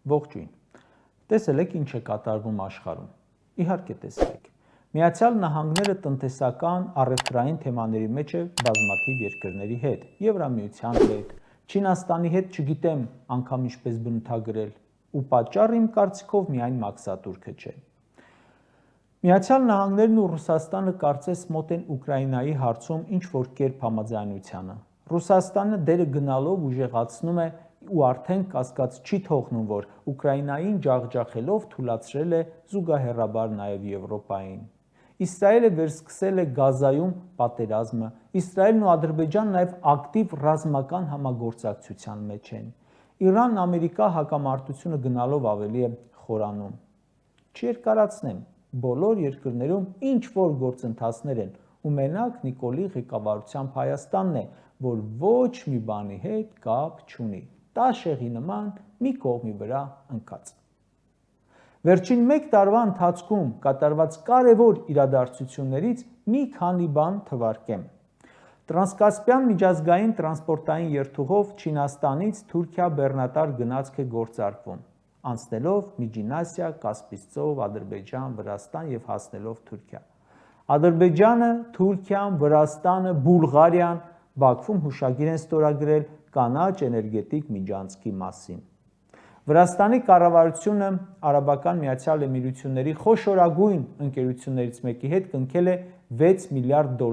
Ողջույն։ Տեսել եք ինչ է կատարվում աշխարհում։ Իհարկե տեսել եք։ Միացյալ Նահանգները տնտեսական առևտրային թեմաների մեջ է բազմաթիվ երկրների հետ, Եվրամիության հետ, Չինաստանի հետ չգիտեմ անգամ ինչպես բնութագրել, ու պատճառը իմ կարծիքով միայն մաքսատուրքը չէ։ Միացյալ Նահանգներն ու Ռուսաստանը կարծես մոտ են Ուկրաինայի հարցում ինչ-որ կերպ համաձայնությանը։ Ռուսաստանը դերը գնալով ուժեղացնում է ու արդեն կասկած չի թողնում, որ Ուկրաինային ջախջախելով թուլացրել է զուգահեռաբար նաև Եվրոպային։ Իսրայելը վերսկսել է Գազայում պատերազմը, Իսրայելն ու Ադրբեջանը նաև ակտիվ ռազմական համագործակցության մեջ են։ Իրան-Ամերիկա հակամարտությունը գնալով ավելի է խորանում։ Չերկարացնեմ, բոլոր երկրներում ինչ-որ գործընթացներ են, ու մենակ Նիկոլի ղեկավարությամբ Հայաստանն է, որ ոչ մի բանի հետ կապ չունի, տաշեղի նման մի կողմի վրա ընկած։ Վերջին մեկ տարվա ընթացքում կատարված կարևոր իրադարձություններից մի քանի բան թվարկեմ։ Տրանսկասպյան միջազգային տրանսպորտային երթուղով Չինաստանից Թուրքիա բեռնատար գնացք է գործարկվում, անցնելով Միջին Ասիա, Կասպից ծով, Ադրբեջան, Վրաստան եւ հասնելով Թուրքիա։ Ադրբեջանը, Թուրքիան, Վրաստանը, Բուլղարիան Բաքվում հուշագիր են ստորագրել կանաչ էներգետիկ միջանցքի մասին։ Վրաստանի կառավարությունը Արաբական Միացյալ Էմիրությունների խոշորագույն ընկերություններից մեկի հետ կնքել է $6 միլիարդ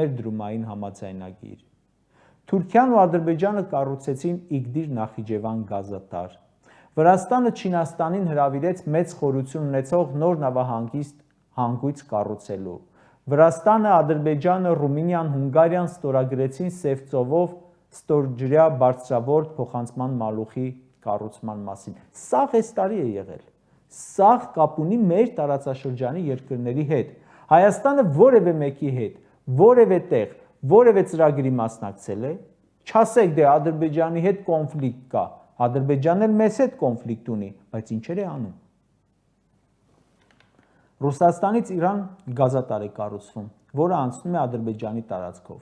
ներդրումային համաձայնագիր։ Թուրքիան ու Ադրբեջանը կառուցեցին Իգդիր Նախիջևան գազատար։ Վրաստանը Չինաստանին հրավիրեց մեծ խորություն ունեցող նոր նավահանգիստ հանգույց կառուցելու։ Վրաստանը, Ադրբեջանը, Ռումինիան, Հունգարիան ստորագրեցին Սև ծովով ստորջրյա բարձրավորդ փոխանցման մալուխի կառուցման մասին։ Սաղ այս տարի է եղել։ Սաղ կապ ունի մեր տարածաշրջանի երկրների հետ։ Հայաստանը որևէ մեկի հետ, որևէ տեղ, որևէ ծրագրի մասնակցել է։ Չասեք դե Ադրբեջանի հետ կոնֆլիկտ կա։ Ադրբեջանն էլ մեզ հետ կոնֆլիկտ ունի, բայց ինչեր է անում։ Ռուսաստանից Իրան գազատար է կառուցվում, որը անցնում է Ադրբեջանի տարածքով։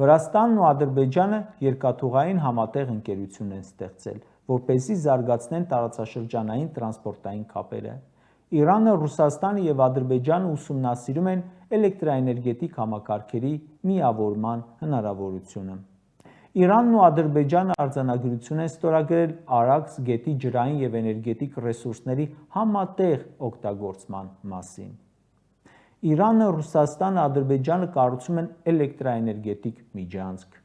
Վրաստանն ու Ադրբեջանը երկաթուղային համատեղ ընկերություն են ստեղծել, որպեսզի զարգացնեն տարածաշրջանային տրանսպորտային կապերը։ Իրանը, Ռուսաստանը եւ Ադրբեջանը ուսումնասիրում են էլեկտրաէներգետիկ համակարգերի միավորման հնարավորությունը։ Իրանն ու Ադրբեջանը արձանագրություն են ստորագրել Արաքս գետի ջրային եւ էներգետիկ ռեսուրսների համատեղ օգտագործման մասին։ Իրանը, Ռուսաստանը, Ադրբեջանը կառուցում են էլեկտրաէներգետիկ միջանցք։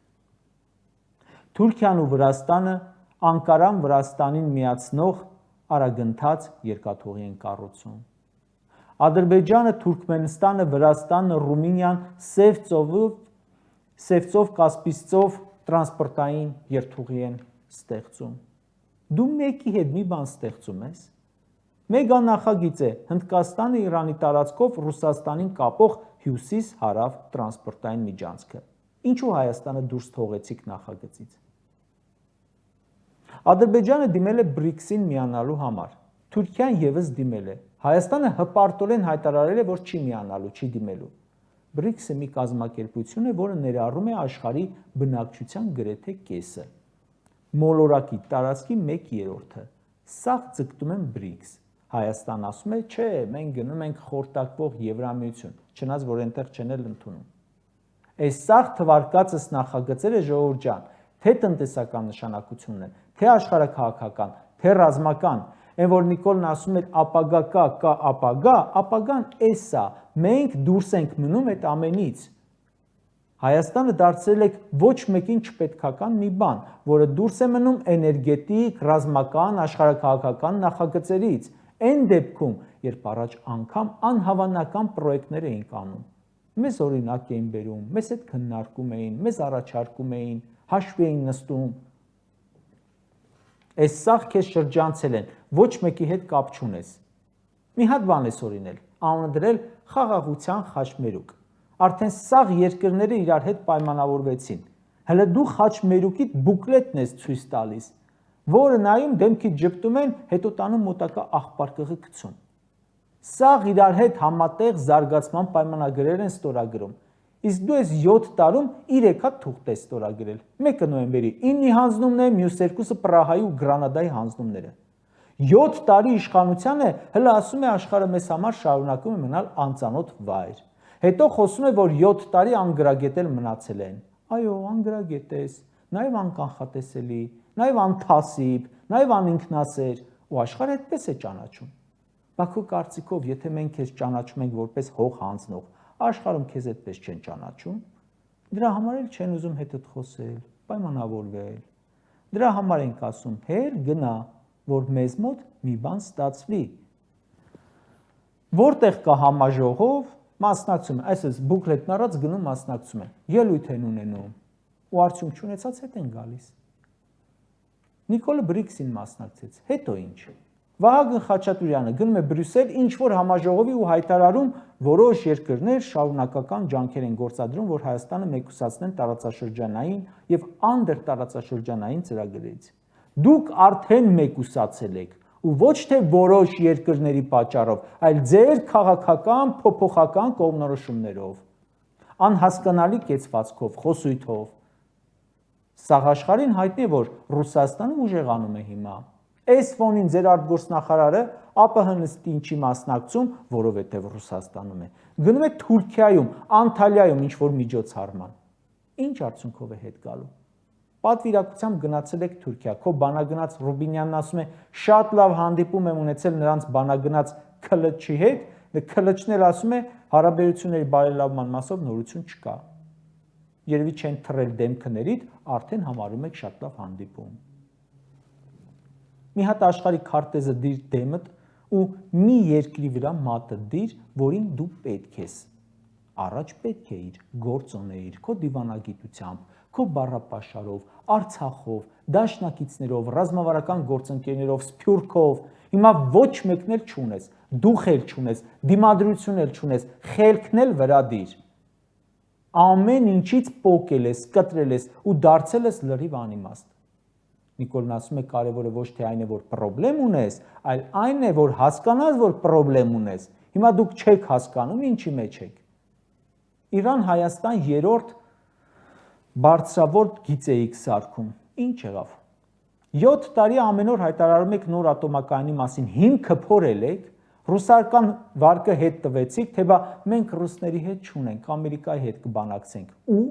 Թուրքիան ու Վրաստանը Անկարան Վրաստանին միացնող արագընթաց երկաթուղի են կառուցում։ Ադրբեջանը, Թուրքմենստանը, Վրաստանը, Ռումինիան Սև ծով, Կասպից ծով տրանսպորտային երթուղի են ստեղծում։ Դու մեկի հետ մի բան ստեղծում ես։ Մեգա նախագիծ է Հնդկաստանը Իրանի տարածքով Ռուսաստանին կապող հյուսիս-հարավ տրանսպորտային միջանցքը։ Ինչու Հայաստանը դուրս թողեցիք նախագծից։ Ադրբեջանը դիմել է BRICS-ին միանալու համար։ Թուրքիան եւս դիմել է։ Հայաստանը հպարտորեն հայտարարել է, որ չի միանալու, չի դիմելու։ BRICS-ը մի կազմակերպություն է, որը ներառում է աշխարհի բնակչության գրեթե կեսը։ Մոլորակի տարածքի 1/3-ը։ Սաղ ձգտում են BRICS։ Հայաստան ասում է, չէ, մենք գնում ենք խորտակվող Եվրամիություն, չնայած որ այնտեղ չեն էլ ընդունում։ Այս սաղ թվարկածս նախագծերը ժողովուրդ ջան, թե տնտեսական նշանակություն ունեն, թե աշխարհաքաղաքական, թե ռազմական, այն որ Նիկոլն ասում է ապագա կա ապագա, ապագան էս է, մենք դուրս ենք մնում այդ ամենից։ Հայաստանը դարձրել եք ոչ մեկին չպետքական մի բան, որը դուրս է մնում էներգետիկ, ռազմական, աշխարհաքաղաքական նախագծերից։ Այն դեպքում, երբ առաջ անգամ անհավանական պրոյեկտներ էինք անում։ Մեզ օրինակ էին բերում, մեզ հետ քննարկում էին, մեզ առաջարկում էին, հաշվի էին նստում։ Այս սաղ քեզ շրջանցել են, ոչ մեկի հետ կապ չունես։ Մի հատ բան ես օրինել, անունը դրել խաղաղության խաչմերուկ։ Արդեն սաղ երկրները իրար հետ պայմանավորվեցին։ Հələ դու խաչմերուկիդ բուկլետն ես ցույց տալիս, որը նայում դեմքիդ ճպտում են, հետո տանում մոտակա աղբարկղը գցում։ Սաղ իրար հետ համատեղ զարգացման պայմանագրեր են ստորագրում։ Իսկ դու ես 7 տարում 3 հատ թուղթ ես ստորագրել։ Մեկը նոյեմբերի 9-ի հանձնումն է, մյուս երկուսը Պրահայի ու Գրանադայի հանձնումները։ 7 տարի իշխանության է, հələ ասում է աշխարհը մեզ համար շարունակում է մնալ անծանոթ վայր։ Հետո խոսում է, որ 7 տարի անգրագետել մնացել են։ Այո, անգրագետես, նաև անկանխատեսելի, նաև անթասիբ, նաև անինքնասեր, ու աշխարհը այդպես է ճանաչում։ Բաքու կարծիքով, եթե մենք քեզ ճանաչում ենք որպես հող հանձնող, աշխարհում քեզ այդպես չեն ճանաչում։ Դրա համար էլ չեն ուզում հետդ խոսել, պայմանավորվել։ Դրա համար ենք ասում, հեր գնա, որ մեզ մոտ մի բան ստացվի։ Որտեղ կա համաժողով, մասնակցում է, այսպես բուկլետն առած գնում մասնակցում են, ելույթ են ունենում, ու արդյունք չունեցած հետ են գալիս։ Նիկոլը Բրիքսին մասնակցեց, հետո ինչ։ Վահագն Խաչատուրյանը գնում է Բրյուսել, ինչ որ համաժողովի ու հայտարարում, որոշ երկրներ շարունակական ջանքեր են գործադրում, որ Հայաստանը մեկուսացնեն տարածաշրջանային եւ անդրտարածաշրջանային ծրագրերից։ Դուք արդեն մեկուսացել եք, ու ոչ թե որոշ երկրների պատճառով, այլ ձեր քաղաքական փոփոխական կողմնորոշումներով, անհասկանալի կեցվածքով, խոսույթով։ Սաղ աշխարհին հայտնի է, որ Ռուսաստանը ուժեղանում է հիմա։ Այս ֆոնին ձեր արտգործնախարարը ԱՊՀ նիստին չի մասնակցում, որովհետև Ռուսաստանում է։ Գնում է Թուրքիայում, Անտալիայում ինչ-որ միջոցառման։ Ինչ արդյունքով է հետ գալու։ Պատվիրակությամբ գնացել եք Թուրքիա, քո բանագնաց Ռուբինյանն ասում է, շատ լավ հանդիպում եմ ունեցել նրանց բանագնաց ՔԼՉ-ի հետ, ՔԼՉ-ն էլ ասում է, հարաբերությունների բարելավման մասով նորություն չկա։ Երևի չեն թռել դեմքներիդ, արդեն համարում եք շատ լավ հանդիպում։ Մի հատ աշխարհի քարտեզը դիր դեմդ ու մի երկրի վրա մատը դիր, որին դու պետք ես։ Առաջ պետք է իր գործոնեիր, քո դիվանագիտությամբ, քո բառապաշարով, Արցախով, դաշնակիցներով, ռազմավարական գործընկերներով, Սփյուռքով, հիմա ոչ մեկն էլ չունես, դուխ էլ չունես, դիմադրություն էլ չունես, խելքն էլ վրա դիր։ Ամեն ինչից պոկել ես, կտրել ես ու դարձել ես լրիվ անիմաստ։ Նիկոլն ասում է, կարևորը ոչ թե այն է, որ պրոբլեմ ունես, այլ այն է, որ հասկանաս, որ պրոբլեմ ունես։ Հիմա դուք չեք հասկանում, ինչի մեջ եք։ Իրան-Հայաստան երրորդ բարձրավոր գիծեիք սարքում։ Ինչ եղավ։ 7 տարի ամեն օր հայտարարում եք նոր ատոմակայանի մասին, հիմքը փորել եք, ռուսական վարկը հետ տվեցիք, թե բա մենք ռուսների հետ չունենք, Ամերիկայի հետ կբանակցենք։ Ու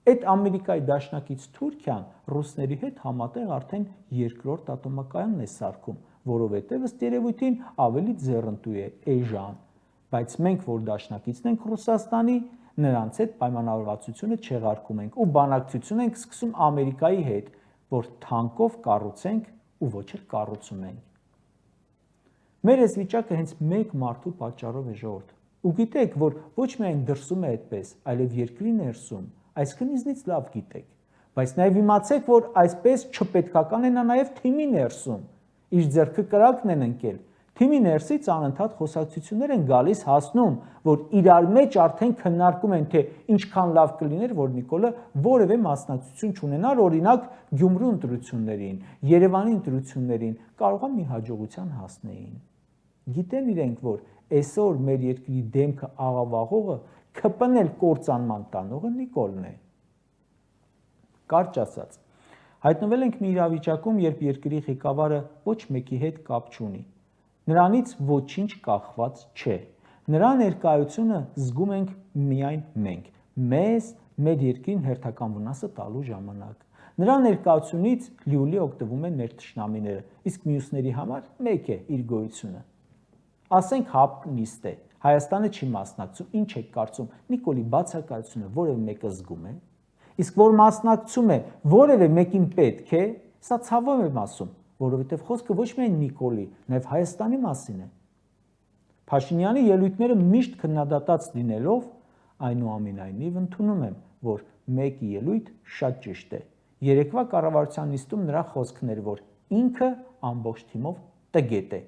այդ Ամերիկայի դաշնակից Թուրքիան ռուսների հետ համատեղ արդեն երկրորդ ատոմակայանն է սարքում, որովհետև ըստ երևույթին ավելի ձեռնտու է էժան, բայց մենք որ դաշնակիցն ենք Ռուսաստանի, նրանց հետ պայմանավորվածությունը չեղարկում ենք ու բանակցություն ենք սկսում Ամերիկայի հետ, որ թանկով կառուցենք ու ոչ էլ կառուցում ենք։ Մեր այս վիճակը հենց մեկ մարդու պատճառով է ժողովուրդ։ Ու գիտեք, որ ոչ միայն դրսում է այդպես, այլև երկրի ներսում, այսքան ինձնից լավ գիտեք, բայց նաև իմացեք, որ այսպես չպետքական է նա նաև թիմի ներսում, իր ձեռքը կրակն են ընկել, թիմի ներսից անընդհատ խոսակցություններ են գալիս հասնում, որ իրար մեջ արդեն քննարկում են, թե ինչքան լավ կլիներ, որ Նիկոլը որևէ մասնակցություն չունենար, օրինակ Գյումրու ընտրություններին, Երևանի ընտրություններին, կարող է մի հաջողության հասնեին։ Գիտեն իրենք, որ այսօր մեր երկրի դեմքը աղավաղողը կպնել կործանման տանողը Նիկոլն է։ Կարճ ասած, հայտնվել ենք մի իրավիճակում, երբ երկրի ղեկավարը ոչ մեկի հետ կապ չունի։ Նրանից ոչինչ կախված չէ։ Նրա ներկայությունը զգում ենք միայն մենք, մեզ, մեր երկրին հերթական վնասը տալու ժամանակ։ Նրա ներկայությունից լիուլի օգտվում են ներթշնամիները, իսկ մյուսների համար մեկ է իր գոյությունը։ Ասենք ՀԱՊ նիստ է, Հայաստանը չի մասնակցում, ինչ եք կարծում, Նիկոլի բացակայությունը որևէ մեկը զգում է։ Իսկ որ մասնակցում է, որևէ մեկին պետք է, սա ցավով եմ ասում, որովհետև խոսքը ոչ միայն Նիկոլի, նաև Հայաստանի մասին է։ Փաշինյանի ելույթները միշտ քննադատած լինելով, այնուամենայնիվ ընդունում եմ, որ մեկի ելույթ շատ ճիշտ է։ Երեկվա կառավարության նիստում նրա խոսքն էր, որ ինքը ամբողջ թիմով տգետ է։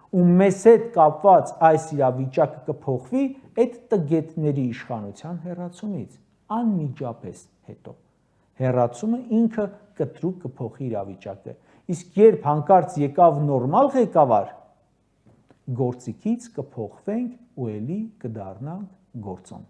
Ու մեզ հետ կապված այս իրավիճակը կփոխվի այդ տգետների իշխանության հեռացումից, անմիջապես հետո։ Հեռացումը ինքը կտրուկ կփոխի իրավիճակը, իսկ երբ հանկարծ եկավ նորմալ ղեկավար, գործիքից կփոխվենք ու էլի կդառնանք գործոն։